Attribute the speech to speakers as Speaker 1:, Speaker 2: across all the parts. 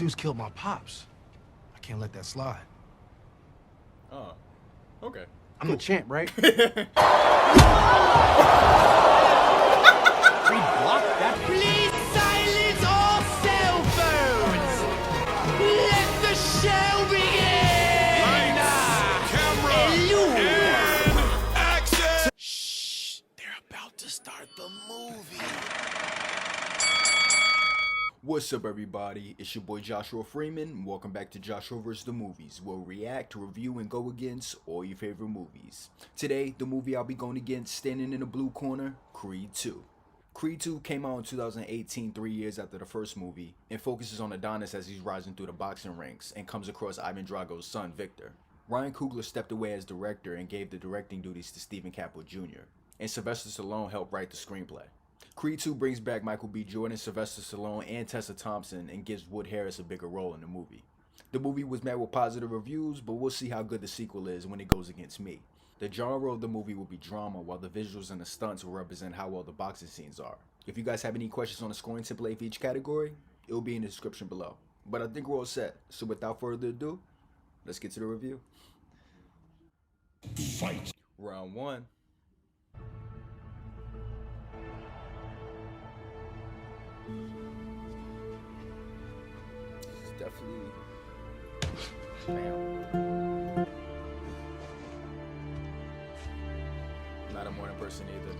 Speaker 1: dudes killed my pops. I can't let that slide.
Speaker 2: Oh, okay.
Speaker 1: I'm the champ, right?
Speaker 2: Reblock that.
Speaker 3: Please silence all cell phones. Let the show begin.
Speaker 4: Lights, camera, and action.
Speaker 3: Shh, they're about to start the movie.
Speaker 2: What's up, everybody? It's your boy Joshua Freeman, and welcome back to Joshua vs. the Movies, where we react, review, and go against all your favorite movies. Today, the movie I'll be going against, standing in the blue corner, Creed 2. Creed 2 came out in 2018, 3 years after the first movie, and focuses on Adonis as he's rising through the boxing ranks and comes across Ivan Drago's son, Victor. Ryan Coogler stepped away as director and gave the directing duties to Stephen Campbell Jr., and Sylvester Stallone helped write the screenplay. Creed 2 brings back Michael B. Jordan, Sylvester Stallone, and Tessa Thompson and gives Wood Harris a bigger role in the movie. The movie was met with positive reviews, but we'll see how good the sequel is when it goes against me. The genre of the movie will be drama, while the visuals and the stunts will represent how well the boxing scenes are. If you guys have any questions on the scoring template for each category, it will be in the description below. But I think we're all set, so without further ado, let's get to the review.
Speaker 4: Fight.
Speaker 2: Round 1. Definitely. Bam. Not a morning person either.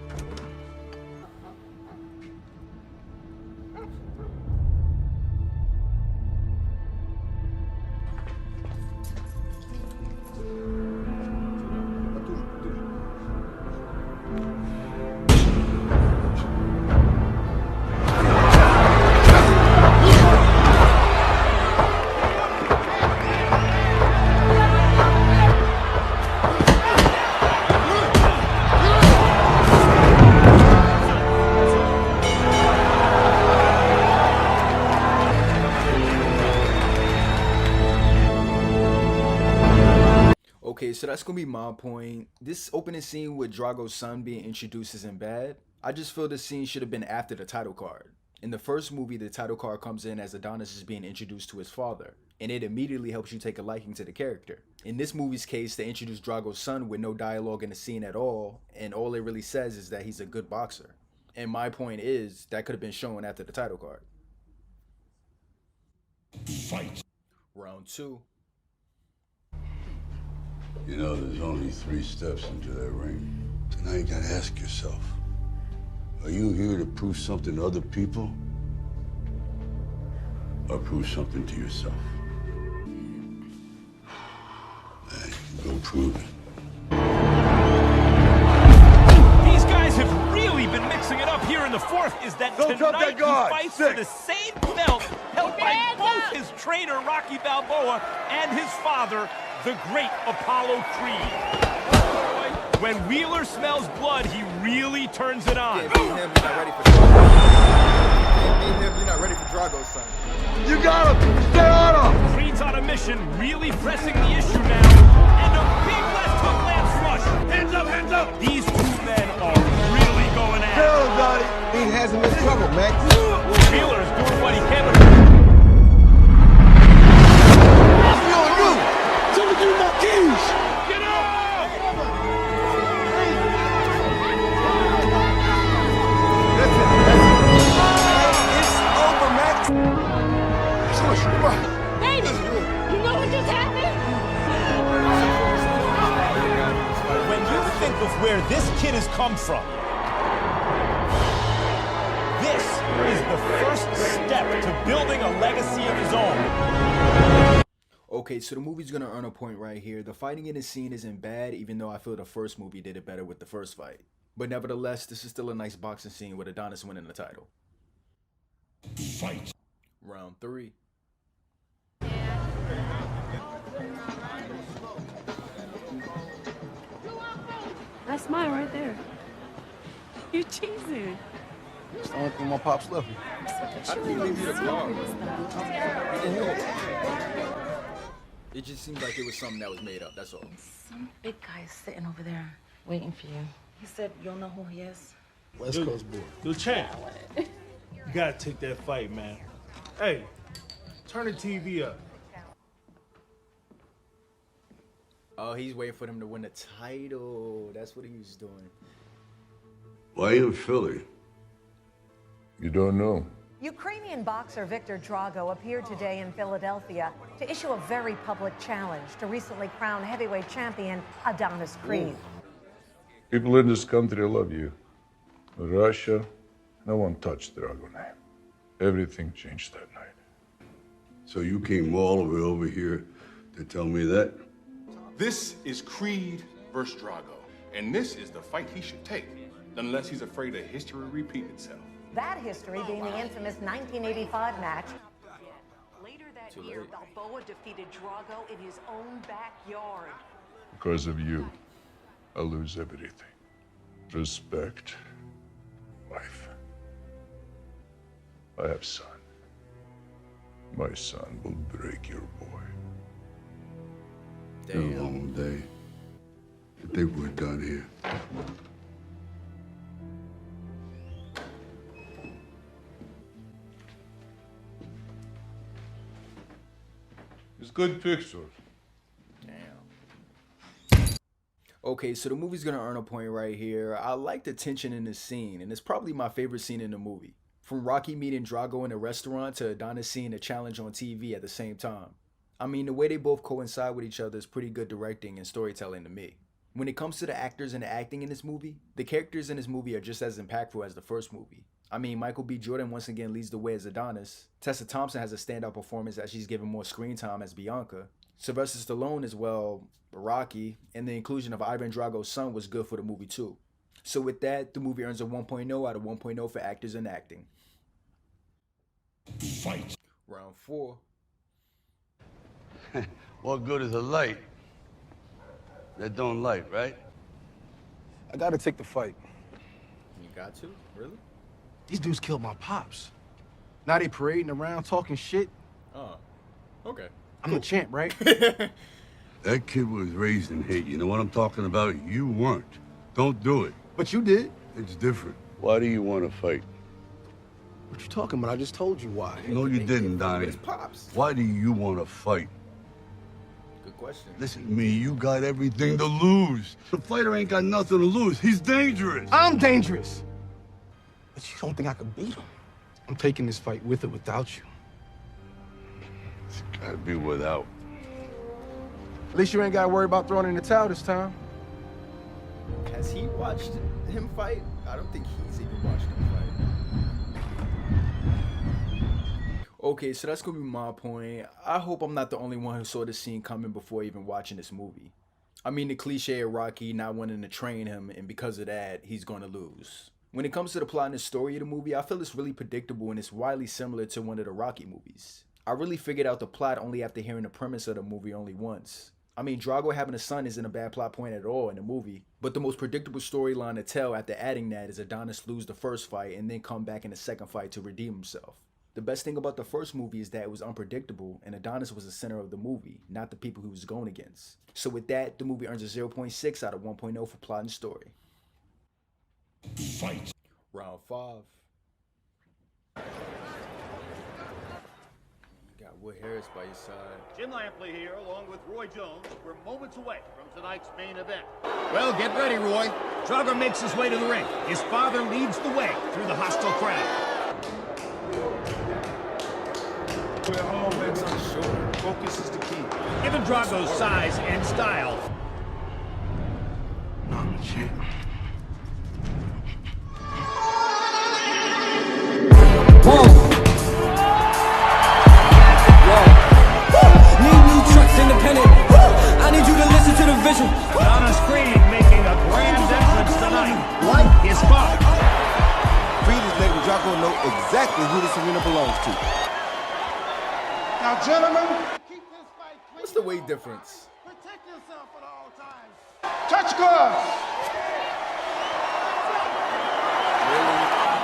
Speaker 2: Okay, so that's gonna be my point. This opening scene with Drago's son being introduced isn't bad. I just feel this scene should have been after the title card. In the first movie, the title card comes in as Adonis is being introduced to his father, and it immediately helps you take a liking to the character. In this movie's case, they introduce Drago's son with no dialogue in the scene at all, and all it really says is that he's a good boxer. And my point is, that could have been shown after the title card.
Speaker 4: Fight.
Speaker 2: Round 2.
Speaker 5: You know, there's only 3 steps into that ring. So now you gotta ask yourself, are you here to prove something to other people? Or prove something to yourself? Man, go prove it.
Speaker 6: These guys have really been mixing it up here in the fourth. Is that
Speaker 5: Don't jump
Speaker 6: tonight
Speaker 5: that guard.
Speaker 6: he fights
Speaker 5: 6.
Speaker 6: for the same belt held by both his trainer, Rocky Balboa, and his father, the great Apollo Creed. When Wheeler smells blood, he really turns it on.
Speaker 2: Yeah, beat him, you're not ready for Drago. Beat him, you're not ready for Drago's son.
Speaker 5: You got him! Stay on him!
Speaker 6: Creed's on a mission, really pressing the issue now. And a big left hook lands flush.
Speaker 4: Hands up, hands up.
Speaker 6: These 2 men are really going at it.
Speaker 5: Tell him, Donnie! He has him in trouble, man.
Speaker 6: Wheeler is doing what he can.
Speaker 7: Baby, you know what just happened?
Speaker 6: When you think of where this kid has come from, this is the first step to building a legacy of his own.
Speaker 2: Okay, so the movie's gonna earn a point right here. The fighting in this scene isn't bad, even though I feel the first movie did it better with the first fight. But nevertheless, this is still a nice boxing scene with Adonis winning the title.
Speaker 4: Fight.
Speaker 2: Round 3.
Speaker 7: That's mine right there. You're cheesing.
Speaker 1: It's the only thing my pops left me.
Speaker 2: How did he leave you the car? He didn't know. It just seemed like it was something that was made up, that's all.
Speaker 8: Some big guy is sitting over there waiting for you. He said you'll know who he is.
Speaker 1: West Coast boy.
Speaker 9: Yo, champ, you gotta take that fight, man. Hey,
Speaker 3: Turn the TV up.
Speaker 2: Oh, he's waiting for them to win the title. That's what he was doing.
Speaker 5: Why in Philly?
Speaker 4: You don't know.
Speaker 9: Ukrainian boxer Victor Drago appeared today in Philadelphia to issue a very public challenge to recently crowned heavyweight champion Adonis Creed.
Speaker 4: People in this country love you. But Russia, no one touched Drago name. Everything changed that night.
Speaker 5: So you came all the way over here to tell me that?
Speaker 10: This is Creed versus Drago, and this is the fight he should take, unless he's afraid of history repeating itself.
Speaker 9: That history being the infamous 1985 match. Later that year, Balboa defeated Drago in his own backyard.
Speaker 4: Because of you, I lose everything. Respect, wife. I have son. My son will break your boy.
Speaker 5: It's been a long day. I think we're done here.
Speaker 4: It's good pictures.
Speaker 2: Okay, so the movie's gonna earn a point right here. I like the tension in this scene, and it's probably my favorite scene in the movie. From Rocky meeting Drago in a restaurant to Adonis seeing a challenge on TV at the same time. I mean, the way they both coincide with each other is pretty good directing and storytelling to me. When it comes to the actors and the acting in this movie, the characters in this movie are just as impactful as the first movie. I mean, Michael B. Jordan once again leads the way as Adonis. Tessa Thompson has a standout performance as she's given more screen time as Bianca. Sylvester Stallone as well, Rocky, and the inclusion of Ivan Drago's son was good for the movie too. So with that, the movie earns a 1.0 out of 1.0 for actors and acting.
Speaker 4: Fight.
Speaker 2: Round 4.
Speaker 5: What good is a light that don't light, right?
Speaker 1: I gotta take the fight.
Speaker 2: You got to? Really?
Speaker 1: These dudes killed my pops. Now they parading around talking shit.
Speaker 2: Oh, okay.
Speaker 1: I'm the champ, right?
Speaker 5: That kid was raised in hate. You know what I'm talking about? You weren't. Don't do it.
Speaker 1: But you did.
Speaker 5: It's different. Why do you want to fight?
Speaker 1: What you talking about? I just told you why.
Speaker 5: No, you didn't, Donnie.
Speaker 2: His pops.
Speaker 5: Why do you want to fight?
Speaker 2: Good question.
Speaker 5: Listen to me, you got everything to lose. The fighter ain't got nothing to lose. He's dangerous.
Speaker 1: I'm dangerous. But you don't think I could beat him? I'm taking this fight with or without you.
Speaker 5: It's gotta be without.
Speaker 1: At least you ain't gotta worry about throwing in the towel this time.
Speaker 2: Has he watched him fight? I don't think he's even watched him fight. Okay, so that's gonna be my point. I hope I'm not the only one who saw this scene coming before even watching this movie. I mean, the cliche of Rocky not wanting to train him, and because of that, he's gonna lose. When it comes to the plot and the story of the movie, I feel it's really predictable and it's widely similar to one of the Rocky movies. I really figured out the plot only after hearing the premise of the movie only once. I mean, Drago having a son isn't a bad plot point at all in the movie, but the most predictable storyline to tell after adding that is Adonis lose the first fight and then come back in the second fight to redeem himself. The best thing about the first movie is that it was unpredictable and Adonis was the center of the movie, not the people he was going against. So with that, the movie earns a 0.6 out of 1.0 for plot and story.
Speaker 4: Fight.
Speaker 2: Round 5. You got Wood Harris by your side.
Speaker 11: Jim Lampley here, along with Roy Jones. We're moments away from tonight's main event. Well, get ready, Roy. Drago makes his way to the ring. His father leads the way through the hostile crowd.
Speaker 10: We're home, baby. Focus is the key.
Speaker 11: Given Drago's size and style,
Speaker 1: No, I'm the champ.
Speaker 12: Independent. I need you to listen to the vision.
Speaker 11: Adonis Creed making a grand entrance tonight. Like his father.
Speaker 3: Creed is letting Drago know exactly who this arena belongs to.
Speaker 10: Now, gentlemen,
Speaker 3: Keep this fight clean.
Speaker 2: What's the weight difference?
Speaker 3: Protect yourself at all times.
Speaker 10: touch gloves.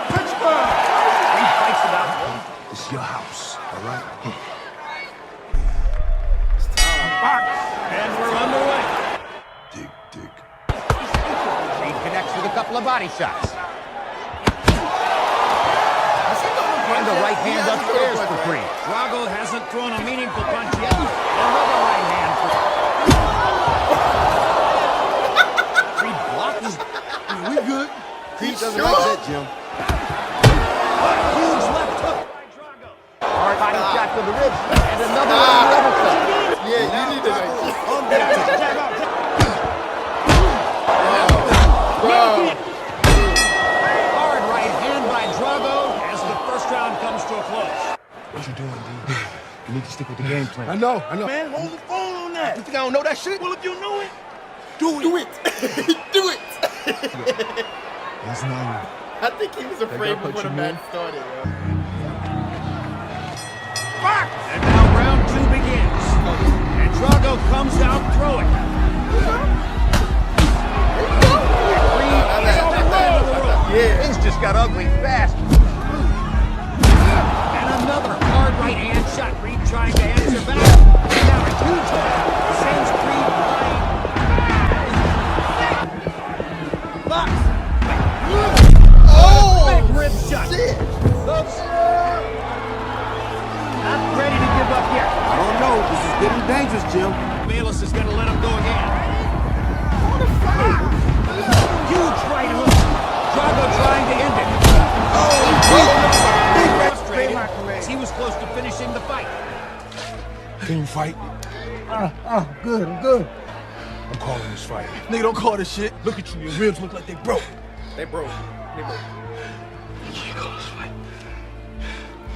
Speaker 10: Pitch gloves.
Speaker 1: It's your house, all right?
Speaker 11: And we're underway.
Speaker 5: Dig, dig.
Speaker 11: He connects with a couple of body shots. And the right hand upstairs for Creed. Drago hasn't not throwing a meaningful punch yet. Another right hand. Creed blocks.
Speaker 3: We good. Creed doesn't like that, Jim.
Speaker 11: Huge left hook by Drago. Hard body shot to the ribs. And another one on the other side.
Speaker 3: Yeah, you need to make
Speaker 11: Hard right hand by Drago as the first round comes to a close.
Speaker 1: What you doing, D? You need to stick with the game plan.
Speaker 3: I know.
Speaker 1: Man, hold the phone on that. You think I don't know that shit? Well, if you know it, do it.
Speaker 3: Do it.
Speaker 1: That's not
Speaker 3: I think he was afraid before the match started, yo.
Speaker 11: And now round two begins. And Drago comes out throwing.
Speaker 3: Yeah.
Speaker 11: Things just got ugly fast. And another hard right hand shot. Creed trying to answer back. And now a huge hit. Sends Creed flying. Box. Big rib shot. Oops. Not ready to give up yet.
Speaker 3: I don't know. This is getting dangerous, Jim.
Speaker 11: Bayless is going to let him go again. Huge right hook. Drago trying to end it. Frustrated as he was close to finishing the fight.
Speaker 1: Can you fight?
Speaker 3: Good. I'm good.
Speaker 1: I'm calling this fight. Nigga, don't call this shit. Look at you. Your ribs look like they broke.
Speaker 2: They broke.
Speaker 1: You can't call this fight.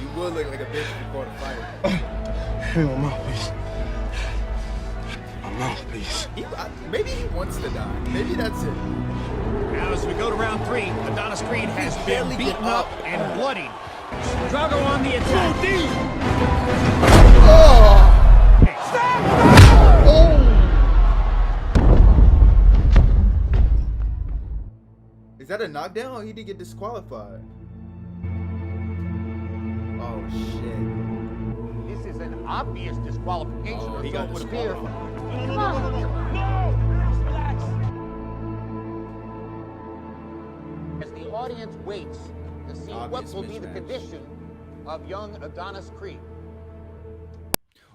Speaker 2: You would look like a bitch before the fight.
Speaker 1: Hey, my mouthpiece. My mouthpiece.
Speaker 2: Maybe he wants to die. Maybe that's it.
Speaker 11: Now as we go to round three, Adonis Creed has been beaten up and bloodied. Drago on the attack.
Speaker 2: Is that a knockdown or he did get disqualified? Oh shit.
Speaker 11: This is an obvious disqualification.
Speaker 2: Oh, he got disqualified.
Speaker 11: Come on. As the audience waits to see what will be the condition of young Adonis Creed.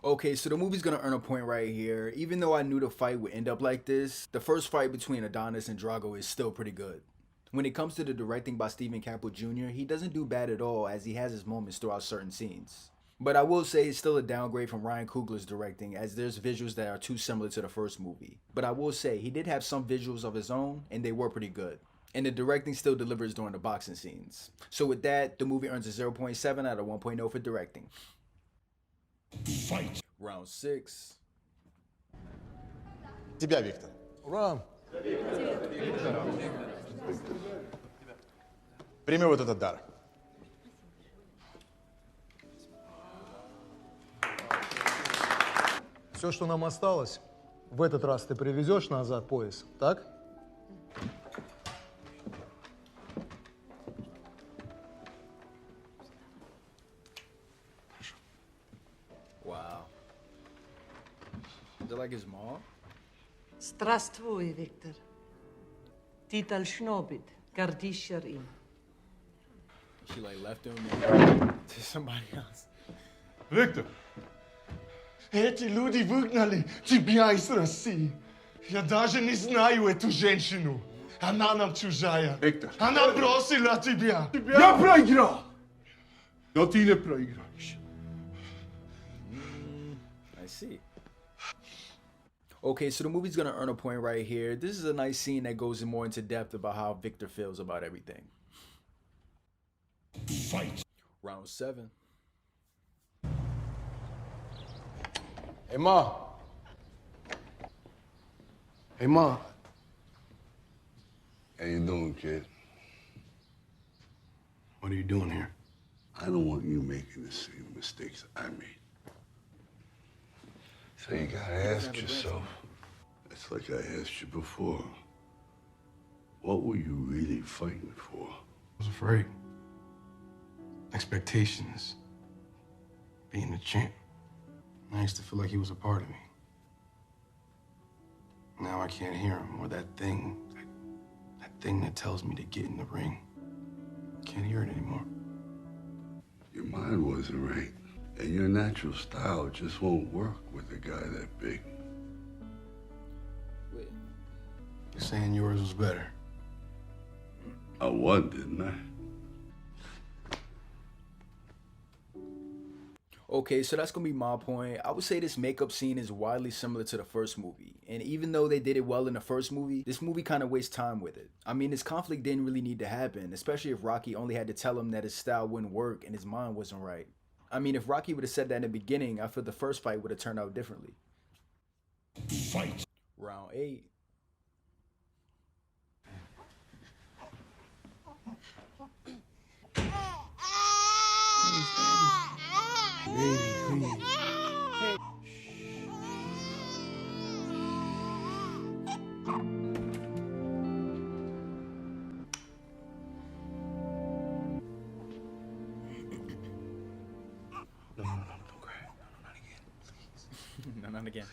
Speaker 2: Okay, so the movie's gonna earn a point right here. Even though I knew the fight would end up like this, the first fight between Adonis and Drago is still pretty good. When it comes to the directing by Stephen Campbell Jr., he doesn't do bad at all, as he has his moments throughout certain scenes. But I will say it's still a downgrade from Ryan Coogler's directing, as there's visuals that are too similar to the first movie. But I will say he did have some visuals of his own, and they were pretty good. And the directing still delivers during the boxing scenes. So with that, the movie earns a 0.7 out of 1.0 for directing. Fight. Round 6.
Speaker 3: Тебя, Виктор.
Speaker 13: Ура!
Speaker 3: Прими вот этот дар.
Speaker 13: Все, что нам осталось, в этот раз ты привезешь назад пояс, так?
Speaker 2: Wow. Is it like his mom?
Speaker 14: Здравствуй, Виктор. Ты должно быть гордишься им.
Speaker 2: She like left him to somebody else.
Speaker 1: Виктор, эти люди выгнали тебя из России. Я даже не знаю эту женщину. Она нам чужая.
Speaker 3: Виктор.
Speaker 1: Она бросила тебя.
Speaker 3: Я проиграл. Но ты не проиграешь.
Speaker 2: I see. Okay, so the movie's gonna earn a point right here. This is a nice scene that goes more into depth about how Victor feels about everything. Fight. Round 7.
Speaker 3: Hey, Ma. Hey, Ma.
Speaker 5: How you doing, kid?
Speaker 3: What are you doing here?
Speaker 5: I don't want you making the same mistakes I made. So you gotta ask yourself, it's like I asked you before, what were you really fighting for?
Speaker 1: I was afraid. Expectations. Being the champ. I used to feel like he was a part of me. Now I can't hear him, or that thing that tells me to get in the ring. Can't hear it anymore.
Speaker 5: Your mind wasn't right. And your natural style just won't work with a guy that big.
Speaker 2: Wait.
Speaker 1: You're saying yours was better?
Speaker 5: I won, didn't I?
Speaker 2: Okay, so that's gonna be my point. I would say this makeup scene is widely similar to the first movie. And even though they did it well in the first movie, this movie kind of wastes time with it. I mean, this conflict didn't really need to happen, especially if Rocky only had to tell him that his style wouldn't work and his mind wasn't right. I mean, if Rocky would have said that in the beginning, I feel the first fight would have turned out differently.
Speaker 1: Fight.
Speaker 2: Round 8.
Speaker 1: Baby, please. No, don't cry. No, not again, please.
Speaker 2: No, not again.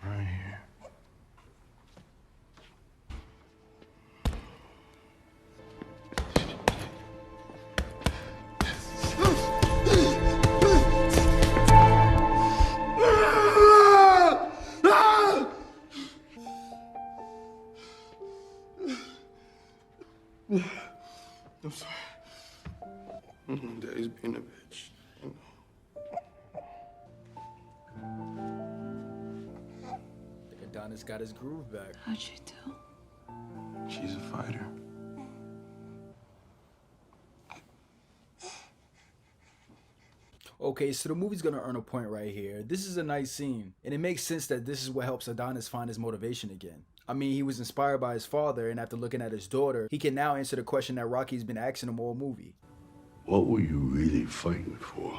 Speaker 1: Right here. I'm sorry. Daddy's being a bitch. I
Speaker 2: think Adonis got his groove back.
Speaker 7: How'd you do?
Speaker 1: She's a fighter.
Speaker 2: Okay, so the movie's gonna earn a point right here. This is a nice scene, and it makes sense that this is what helps Adonis find his motivation again. I mean, he was inspired by his father, and after looking at his daughter, he can now answer the question that Rocky's been asking him all movie.
Speaker 5: What were you really fighting for?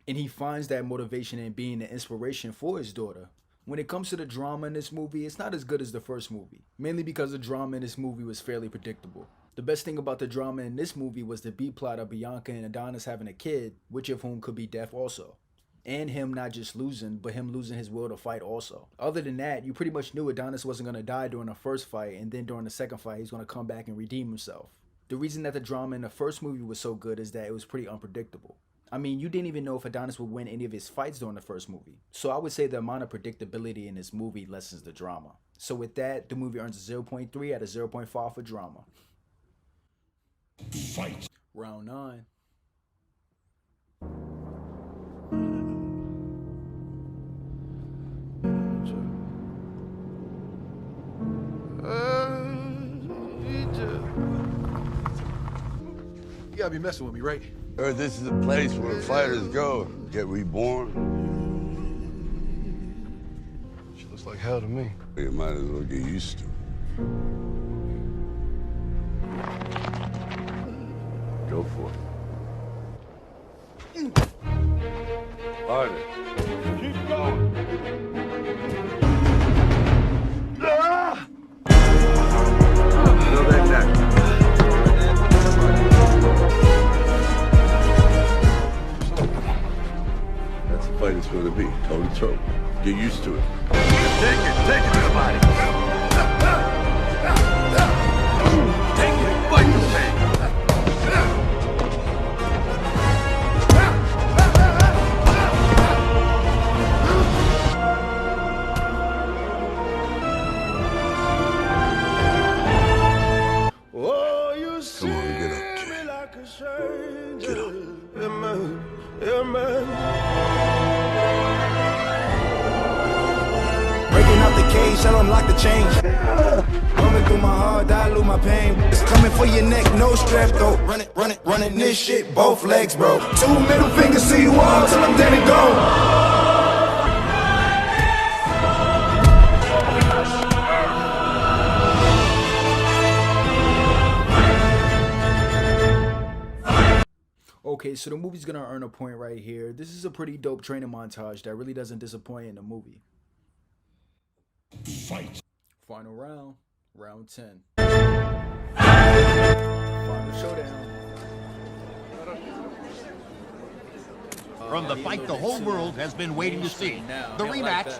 Speaker 2: And he finds that motivation in being the inspiration for his daughter. When it comes to the drama in this movie, it's not as good as the first movie, mainly because the drama in this movie was fairly predictable. The best thing about the drama in this movie was the B-plot of Bianca and Adonis having a kid, which of whom could be deaf also. And him not just losing, but him losing his will to fight also. Other than that, you pretty much knew Adonis wasn't going to die during the first fight, and then during the second fight, he's going to come back and redeem himself. The reason that the drama in the first movie was so good is that it was pretty unpredictable. I mean, you didn't even know if Adonis would win any of his fights during the first movie. So I would say the amount of predictability in this movie lessens the drama. So with that, the movie earns a 0.3 out of 0.5 for drama.
Speaker 1: Fight.
Speaker 2: Round 9.
Speaker 1: You gotta be messing with me, right?
Speaker 5: Heard this is a place where fighters go, get reborn.
Speaker 1: She looks like hell to me.
Speaker 5: You might as well get used to it. Go for it. Harder. Keep going. Feel that neck. That's the fight it's going to be, toe to toe. Get used to it. Take it to the body. Take it, fight the pain. Come on, get up, kid. Get up.
Speaker 12: Breaking out the cage, shall unlock the chain. Coming through my heart, dilute my pain. It's coming for your neck, no strap though. Running this shit, both legs, bro. 2 middle fingers to you all till I'm dead and gone.
Speaker 2: Okay, so the movie's gonna earn a point right here. This is a pretty dope training montage that really doesn't disappoint in the movie.
Speaker 1: Fight.
Speaker 2: Final round, round 10. Final showdown.
Speaker 11: From the fight the whole world has been waiting to see. The rematch.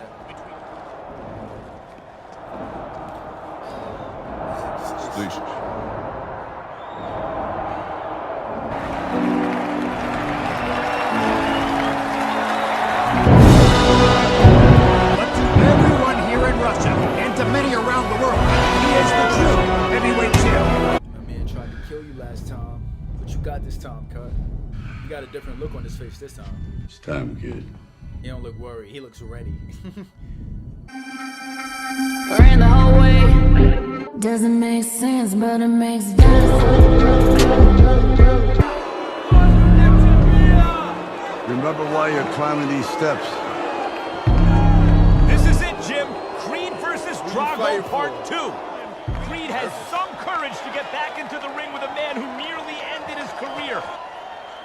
Speaker 4: Слышишь?
Speaker 11: But to everyone here in Russia, and to many around the world, he is the true heavyweight champ.
Speaker 2: My man tried to kill you last time, but you got this time, cut. You got a different look on his face this time.
Speaker 5: It's time, kid.
Speaker 2: He don't look worried. He looks ready.
Speaker 15: Ran the whole way. Doesn't make sense, but it makes sense.
Speaker 5: Remember why you're climbing these steps.
Speaker 6: This is it, Jim. Creed versus Drago Part 2. Creed has some courage to get back into the ring with a man who nearly ended his career.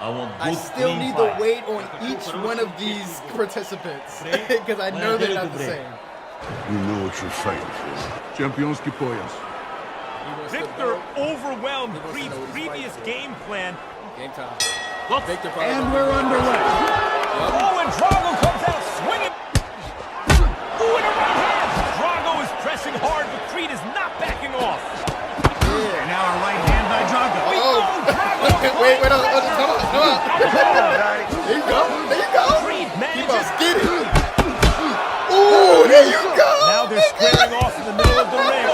Speaker 2: I still need the weight on each one of these participants because I know they're not the same.
Speaker 5: You know what you're fighting for.
Speaker 4: Чемпионский пояс.
Speaker 6: Victor overwhelmed Creed's previous game plan.
Speaker 2: Game time.
Speaker 6: Look,
Speaker 2: Victor
Speaker 11: And we're underway.
Speaker 6: oh, and Drago comes out swinging. Ooh, and a right hand. Drago is pressing hard, but Creed is not backing off.
Speaker 11: And now a right hand by Drago.
Speaker 2: Wait, come on. There you go.
Speaker 6: Creed manages.
Speaker 2: Get it. Ooh, there you go.
Speaker 6: Now they're squaring off in the middle of the ring.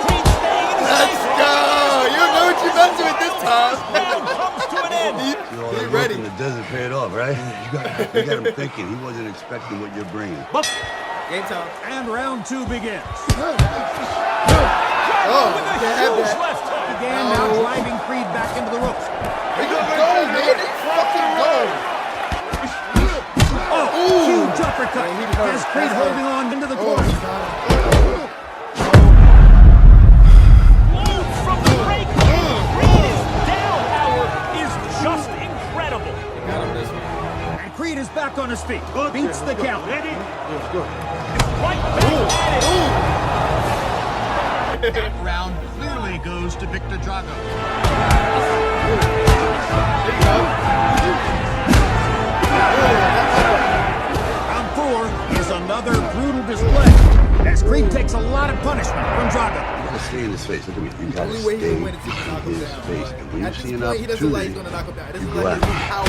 Speaker 6: Creed staying in the
Speaker 2: Let's go. You know what you meant to it this time.
Speaker 6: round comes to an end.
Speaker 5: He's ready. The desert paid off, right? You got him thinking. He wasn't expecting what you're bringing.
Speaker 2: Game time.
Speaker 11: And round 2 begins.
Speaker 2: Oh,
Speaker 6: With a
Speaker 2: can't have
Speaker 6: huge
Speaker 2: that.
Speaker 6: left hook.
Speaker 11: Again, now driving Creed back into the ropes.
Speaker 2: There you go, man. Fucking go.
Speaker 11: Oh, huge uppercut. Has Creed holding on into the corner.
Speaker 6: Blows from the break. Creed is down. Power is just incredible.
Speaker 11: And Creed is back on his feet. Beats the count.
Speaker 6: Right back at it.
Speaker 11: That round clearly goes to Victor Drago. Round 4 is another brutal display, as Creed takes a lot of punishment from Drago.
Speaker 5: You gotta stay in his face. Look at me. You gotta
Speaker 2: Only way
Speaker 5: stay
Speaker 2: he
Speaker 5: in
Speaker 2: can win is if he knocks him
Speaker 5: his
Speaker 2: down.
Speaker 5: face. And when you
Speaker 2: At
Speaker 5: see
Speaker 2: this
Speaker 5: an
Speaker 2: point, he doesn't like he's
Speaker 5: opportunity,
Speaker 2: gonna knock him down. This is
Speaker 5: you
Speaker 2: like
Speaker 5: go
Speaker 2: his
Speaker 5: after
Speaker 2: power.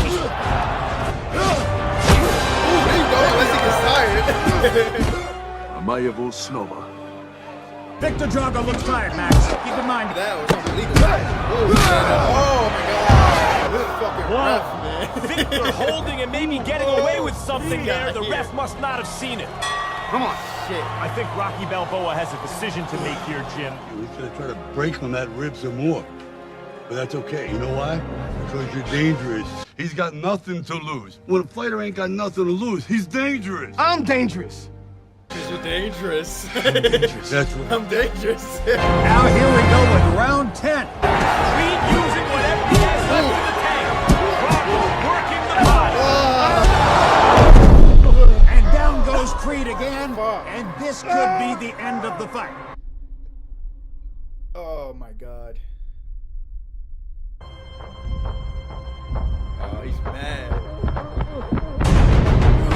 Speaker 2: There you go, unless he gets tired.
Speaker 4: Amayevo Snova.
Speaker 11: Victor Drago looks tired, Max. Keep in mind.
Speaker 2: That was illegal. Oh my god. This is fucking rough, man.
Speaker 6: Victor holding and maybe getting away with something there. The ref must not have seen it.
Speaker 11: Come on.
Speaker 6: Shit. I think Rocky Balboa has a decision to make here, Jim.
Speaker 5: He's gonna try to break on that rib some more. But that's okay. You know why? Because you're dangerous. He's got nothing to lose. When a fighter ain't got nothing to lose, he's dangerous.
Speaker 1: I'm dangerous.
Speaker 2: Because you're dangerous.
Speaker 5: That's right.
Speaker 2: I'm dangerous.
Speaker 11: Now here we go with round 10.
Speaker 6: Creed using whatever he has left in the tank. Drago working the body.
Speaker 11: And down goes Creed again. And this could be the end of the fight.
Speaker 2: Oh my god. Oh, he's mad.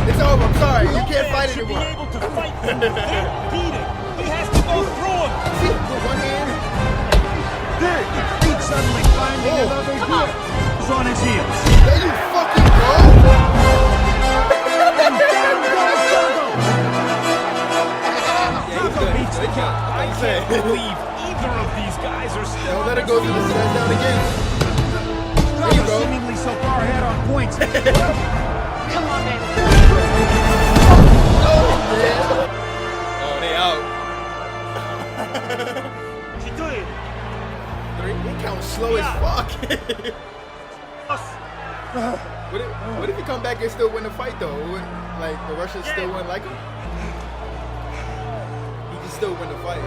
Speaker 2: It's over, I'm sorry. You can't fight
Speaker 6: should
Speaker 2: anymore.
Speaker 6: be able to fight him without beating. He has to go through him.
Speaker 2: See, with one hand.
Speaker 11: Creed suddenly finding another gear. He's on his heels.
Speaker 2: There you fucking go.
Speaker 11: And down goes Drago. Drago beats the count.
Speaker 6: I can't believe either of these guys are still.
Speaker 2: Don't let it go to the side down again.
Speaker 11: Drago seemingly so far ahead on points.
Speaker 7: Come on, baby.
Speaker 2: Oh, they out. Three? He counts slow as fuck. What if he come back and still win the fight though? Like the Russians still wouldn't like him? He can still win the fight.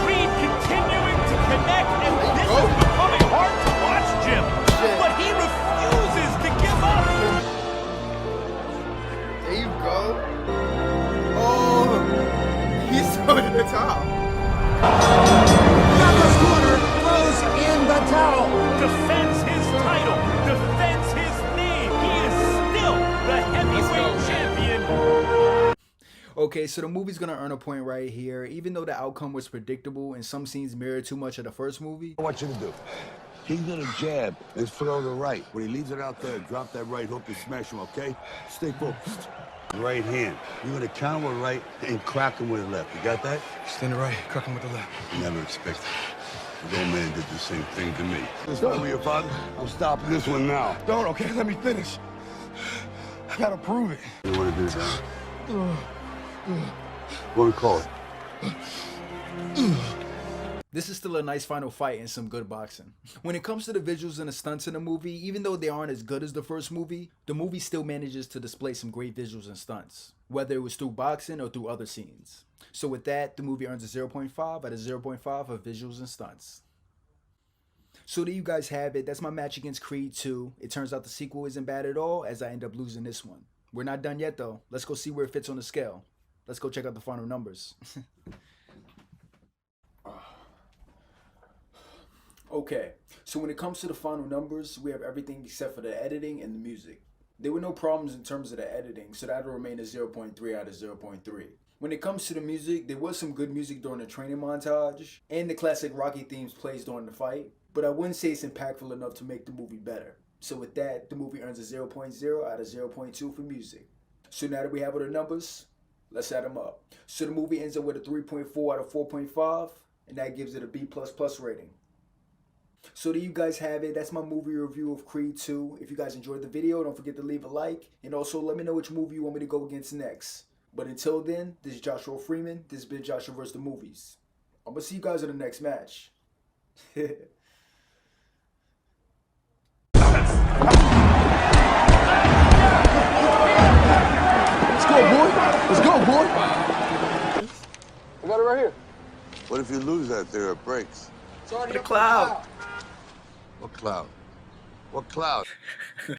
Speaker 6: Creed continuing to connect, and this is becoming hard to watch, Jim. But he refuses to give up.
Speaker 2: There you go. Oh, he's still in the top.
Speaker 11: Drago's corner throws in the towel.
Speaker 6: Defends his title. Defends his name. He is still the heavyweight champion.
Speaker 2: Okay, so the movie's gonna earn a point right here, even though the outcome was predictable and some scenes mirror too much of the first movie.
Speaker 5: I want you to do. He's gonna jab his foot on the right. When he leaves it out there, drop that right hook and smash him, okay? Stay focused. Right hand. You're gonna counter with right and crack him with the left. You got that?
Speaker 1: Stand right, crack him with the left.
Speaker 5: Never expected. The old man did the same thing to me. This one with your father? I'm stopping this one now.
Speaker 1: Don't, okay, let me finish. I gotta prove it.
Speaker 5: You wanna do that? What do we call it?
Speaker 2: This is still a nice final fight and some good boxing. When it comes to the visuals and the stunts in the movie, even though they aren't as good as the first movie, the movie still manages to display some great visuals and stunts, whether it was through boxing or through other scenes. So with that, the movie earns a 0.5 out of 0.5 for visuals and stunts. So there you guys have it. That's my match against Creed 2. It turns out the sequel isn't bad at all, as I end up losing this one. We're not done yet though. Let's go see where it fits on the scale. Let's go check out the final numbers. Okay, so when it comes to the final numbers, we have everything except for the editing and the music. There were no problems in terms of the editing, so that'll remain a 0.3 out of 0.3. When it comes to the music, there was some good music during the training montage, and the classic Rocky themes plays during the fight, but I wouldn't say it's impactful enough to make the movie better. So with that, the movie earns a 0.0 out of 0.2 for music. So now that we have all the numbers, let's add them up. So the movie ends up with a 3.4 out of 4.5, and that gives it a B++ rating. So there you guys have it. That's my movie review of Creed 2. If you guys enjoyed the video, don't forget to leave a like. And also let me know which movie you want me to go against next. But until then, this is Joshua Freeman. This has been Joshua vs. the Movies. I'm going to see you guys in the next match.
Speaker 5: Let's
Speaker 1: go, boy. Let's go, boy. I got it right here.
Speaker 5: What if you lose that there? It breaks.
Speaker 1: It's already the cloud.
Speaker 5: What cloud? What cloud?